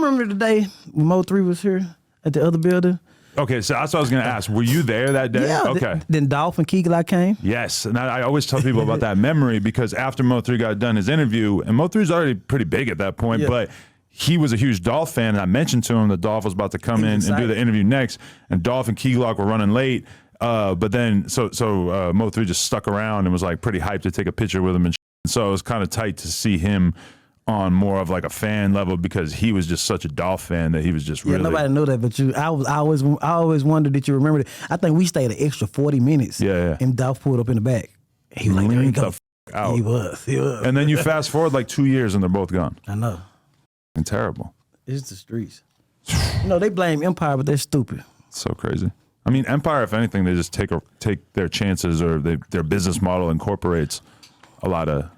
remember the day when Mo3 was here at the other building? Okay, so that's what I was going to ask. Were you there that day? Yeah. Okay. Then Dolph and Key-Glock came? Yes, and I always tell people about that memory because after Mo3 got done his interview, and Mo3's already pretty big at that point, but he was a huge Dolph fan, and I mentioned to him that Dolph was about to come in and do the interview next, and Dolph and Key-Glock were running late, but then Mo3 just stuck around and was like pretty hyped to take a picture with him, and so it was kind of tight to see him on more of like a fan level because he was just such a Dolph fan that he was just really. Yeah, nobody knew that, but I always wondered that you remembered it. I think we stayed an extra 40 minutes. Yeah. And Dolph pulled up in the back. He was like, there you go. Out. He was. And then you fast forward like 2 years and they're both gone. I know. And terrible. It's the streets. They blame Empire, but they're stupid. So crazy. I mean, Empire, if anything, they just take their chances, or their business model incorporates a lot of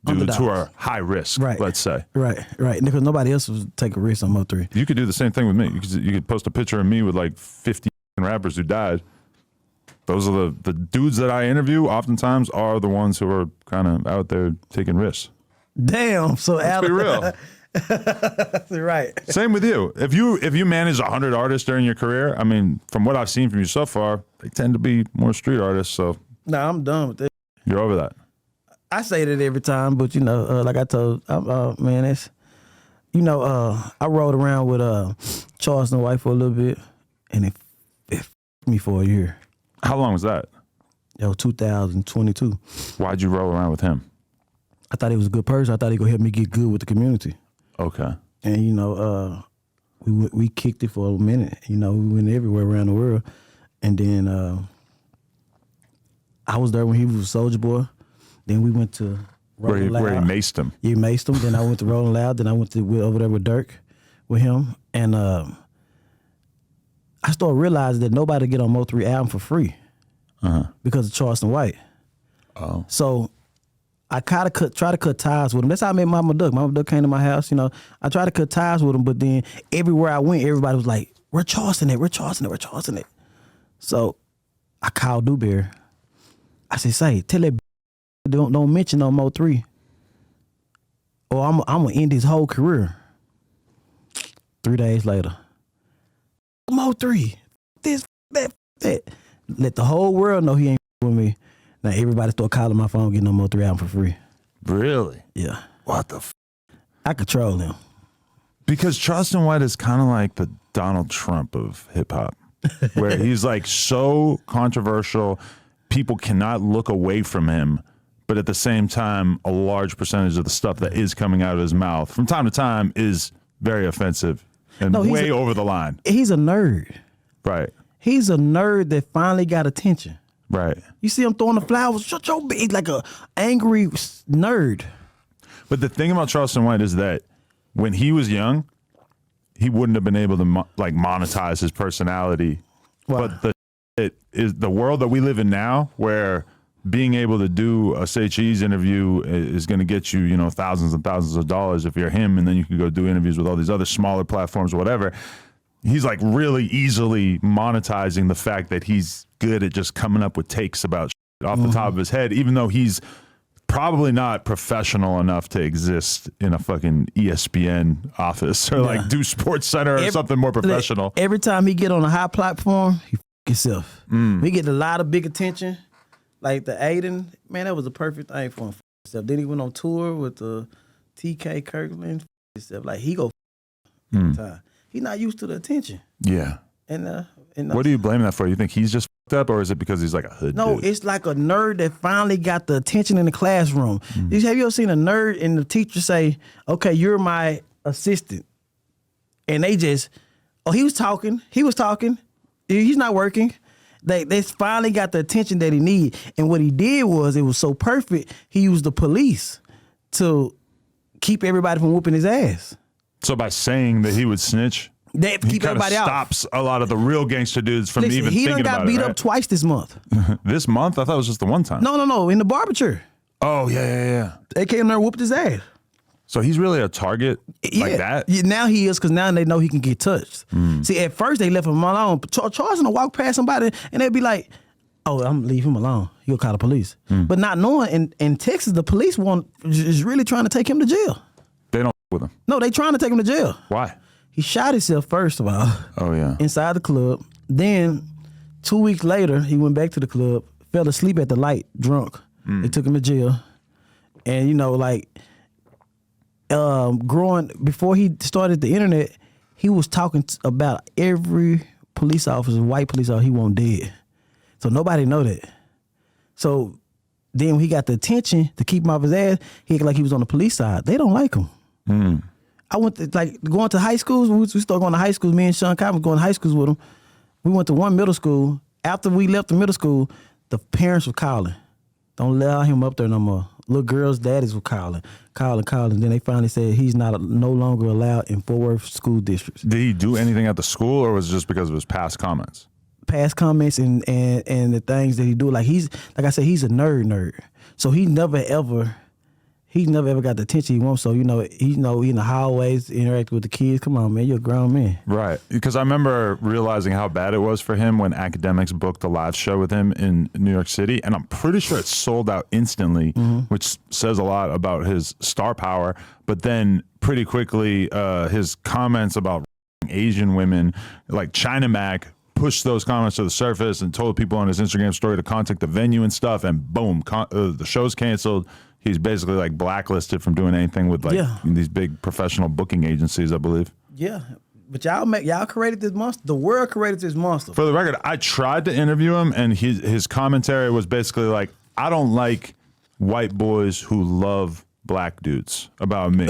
dudes who are high risk, let's say. Right. Because nobody else would take a risk on Mo3. You could do the same thing with me. You could post a picture of me with like 50 rappers who died. Those are the dudes that I interview oftentimes are the ones who are kind of out there taking risks. Damn. So let's be real. Right. Same with you. If you manage 100 artists during your career, I mean, from what I've seen from you so far, they tend to be more street artists. So nah, I'm done with that. You're over that. I say that every time, but like I told, man, it's, I rode around with Charleston White for a little bit, and it f***ed me for a year. How long was that? That was 2022. Why'd you roll around with him? I thought he was a good person. I thought he could help me get good with the community. Okay. And we kicked it for a minute. We went everywhere around the world, and then I was there when he was a Soulja Boy. Then we went to Rolling Loud. Where he maced him. Yeah, he maced him. Then I went to Rolling Loud. Then I went over there with Dirk, with him. And I started realizing that nobody get on Mo3 album for free because of Charleston White. Oh. So I try to cut ties with him. That's how I met Mama Duck. Mama Duck came to my house. I tried to cut ties with him, but then everywhere I went, everybody was like, "Where Charleston at? Where Charleston at? Where Charleston at?" So I called Dewberry. I said, "Say, tell that don't mention no Mo3, or I'm gonna end his whole career." 3 days later, Mo3, this, that. Let the whole world know he ain't with me. Now everybody start calling my phone, getting no Mo3 album for free. Really? Yeah. What the I control him. Because Charleston White is kind of like the Donald Trump of hip hop, where he's like so controversial, people cannot look away from him. But at the same time, a large percentage of the stuff that is coming out of his mouth from time to time is very offensive and way over the line. He's a nerd. Right. He's a nerd that finally got attention. Right. You see him throwing the flowers, shut your bitch, like a angry nerd. But the thing about Charleston White is that when he was young, he wouldn't have been able to monetize his personality. Wow. But it is the world that we live in now, where being able to do a Say Cheese interview is going to get you, thousands and thousands of dollars if you're him, and then you can go do interviews with all these other smaller platforms or whatever. He's like really easily monetizing the fact that he's good at just coming up with takes about shit off the top of his head, even though he's probably not professional enough to exist in a fucking ESPN office or like do Sports Center or something more professional. Every time he get on a high platform, he f*** himself. He get a lot of big attention. Like the Aiden, man, that was a perfect thing for him. Then he went on tour with the TK Kirkland. Like he go time. He's not used to the attention. Yeah. And what do you blame that for? You think he's just fucked up, or is it because he's like a hood dude? It's like a nerd that finally got the attention in the classroom. Have you ever seen a nerd and the teacher say, "Okay, you're my assistant," and they just, he was talking, he's not working. They finally got the attention that he need. And what he did was, it was so perfect, he used the police to keep everybody from whooping his ass. So by saying that he would snitch, they keep everybody out. Stops a lot of the real gangster dudes from even thinking about it. He done got beat up twice this month. This month? I thought it was just the one time. No, in the barber chair. Oh, yeah. They came there and whooped his ass. So he's really a target like that? Yeah, now he is, because now they know he can get touched. See, at first they left him alone. Charleston will walk past somebody and they'd be like, "Oh, I'm gonna leave him alone. He'll call the police." But not knowing, in Texas, the police is really trying to take him to jail. They don't with him. No, they trying to take him to jail. Why? He shot himself first of all. Oh yeah. Inside the club. Then 2 weeks later, he went back to the club, fell asleep at the light, drunk. They took him to jail. And you know, like growing before he started the internet, he was talking about every police officer, white police officer, he want dead. So nobody know that. So then when he got the attention to keep him off his ass, he acted like he was on the police side. They don't like him. I went to going to high schools. We started going to high schools. Me and Sean Cobb was going to high schools with him. We went to one middle school. After we left the middle school, the parents were calling. Don't allow him up there no more. Little girls' daddies were calling. Then they finally said he's no longer allowed in Fort Worth school districts. Did he do anything at the school, or was it just because of his past comments? Past comments and the things that he do. Like I said, he's a nerd. So he never ever got the attention he wants. So, he in the hallways interacting with the kids. Come on, man, you're a grown man. Right. Because I remember realizing how bad it was for him when Academics booked a live show with him in New York City. And I'm pretty sure it sold out instantly, which says a lot about his star power. But then pretty quickly, his comments about Asian women, like China Mac, pushed those comments to the surface and told people on his Instagram story to contact the venue and stuff. And boom, the show's canceled. He's basically like blacklisted from doing anything with these big professional booking agencies, I believe. Yeah, but y'all created this monster. The world created this monster. For the record, I tried to interview him, and his commentary was basically like, "I don't like white boys who love black dudes." About me,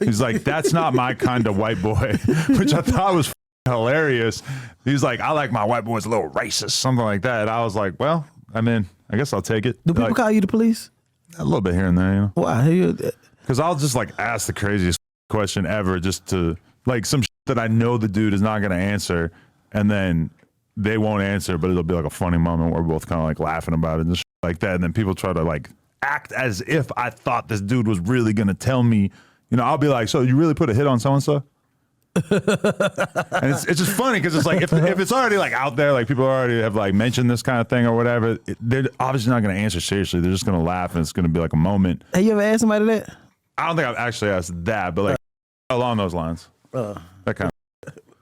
he's like, "That's not my kind of white boy," which I thought was hilarious. He's like, "I like my white boys a little racist," something like that. And I was like, "Well, I mean, I guess I'll take it." Do people call you the police? A little bit here and there, Why? Because I'll just ask the craziest question ever, just to some shit that I know the dude is not going to answer, and then they won't answer, but it'll be like a funny moment where we're both kind of laughing about it and just like that, and then people try to act as if I thought this dude was really going to tell me. I'll be like, "So you really put a hit on so and so?" And it's just funny because it's like if it's already out there, people already have mentioned this kind of thing or whatever, they're obviously not going to answer seriously. They're just going to laugh, and it's going to be like a moment. Have you ever asked somebody that? I don't think I've actually asked that, but along those lines.